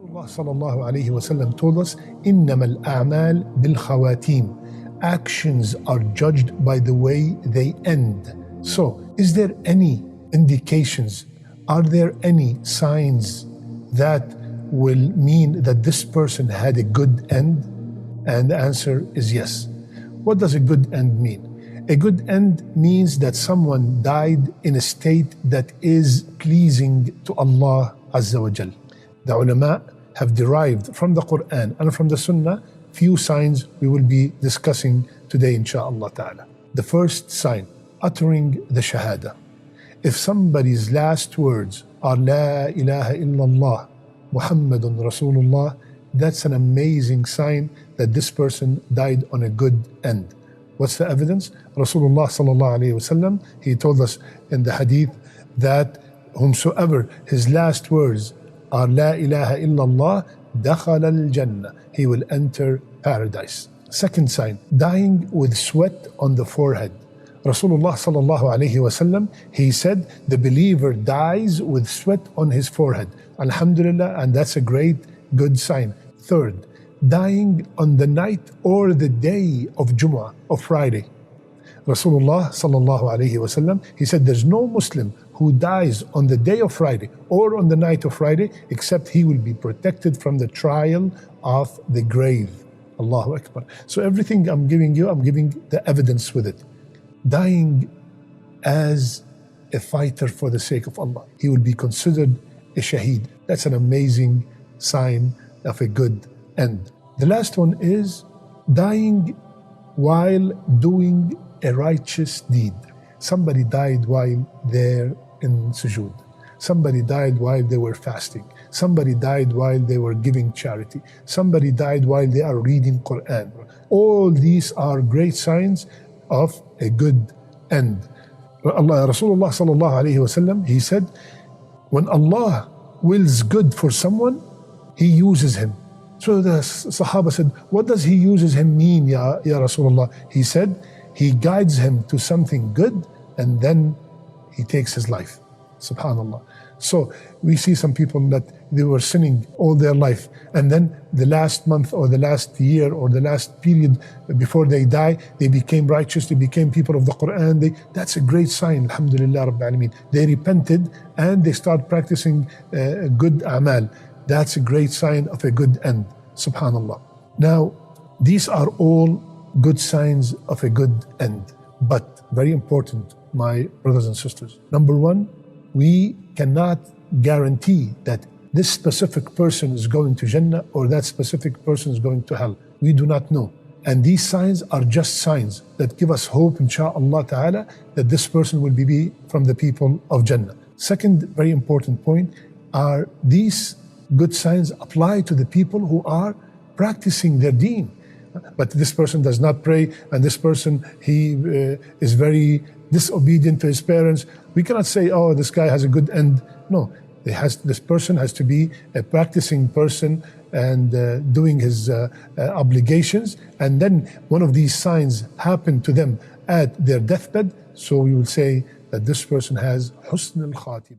Allah sallallahu alayhi wa sallam told us, إِنَّمَا الْأَعْمَالِ بِالْخَوَاتِيمِ. Actions are judged by the way they end. So, is there any indications? Are there any signs that will mean that this person had a good end? And the answer is yes. What does a good end mean? A good end means that someone died in a state that is pleasing to Allah Azza wa Jal. The ulama have derived from the Quran and from the Sunnah few signs we will be discussing today, insha'Allah ta'ala. The first sign, uttering the Shahada. If somebody's last words are La ilaha illallah, Muhammadun Rasulullah, that's an amazing sign that this person died on a good end. What's the evidence? Rasulullah sallallahu alayhi wasallam, he told us in the Hadith that whomsoever his last words are La ilaha illallah, dakhala al-Jannah, he will enter paradise. Second sign, dying with sweat on the forehead. Rasulullah sallallahu alayhi wasallam, he said the believer dies with sweat on his forehead. Alhamdulillah, and that's a great good sign. Third, dying on the night or the day of Jumu'ah, of Friday. Rasulullah sallallahu alayhi wasallam, he said there's no Muslim who dies on the day of Friday or on the night of Friday except he will be protected from the trial of the grave. Allahu Akbar. So everything I'm giving you, I'm giving the evidence with it. Dying as a fighter for the sake of Allah, he will be considered a shaheed. That's an amazing sign of a good end. The last one is dying while doing a righteous deed. Somebody died while they're in sujood. Somebody died while they were fasting. Somebody died while they were giving charity. Somebody died while they are reading Quran. All these are great signs of a good end. Rasulullah sallallahu alayhi wasallam, he said, when Allah wills good for someone, He uses him. So the Sahaba said, what does He uses him mean, Ya Rasulullah? He said, He guides him to something good and then He takes his life. Subhanallah. So we see some people that they were sinning all their life, and then the last month or the last year or the last period before they die, they became righteous, they became people of the Quran. That's a great sign, alhamdulillah rabbil alameen. They repented and they start practicing good a'mal. That's a great sign of a good end, subhanallah. Now, these are all good signs of a good end. But very important, my brothers and sisters. Number one, we cannot guarantee that this specific person is going to Jannah or that specific person is going to hell. We do not know. And these signs are just signs that give us hope, insha'Allah ta'ala, that this person will be from the people of Jannah. Second very important point are these good signs apply to the people who are practicing their deen. But this person does not pray, and this person, he is very disobedient to his parents. We cannot say, oh, this guy has a good end. No, this person has to be a practicing person and doing his obligations. And then one of these signs happen to them at their deathbed. So we will say that this person has husn al-khatim.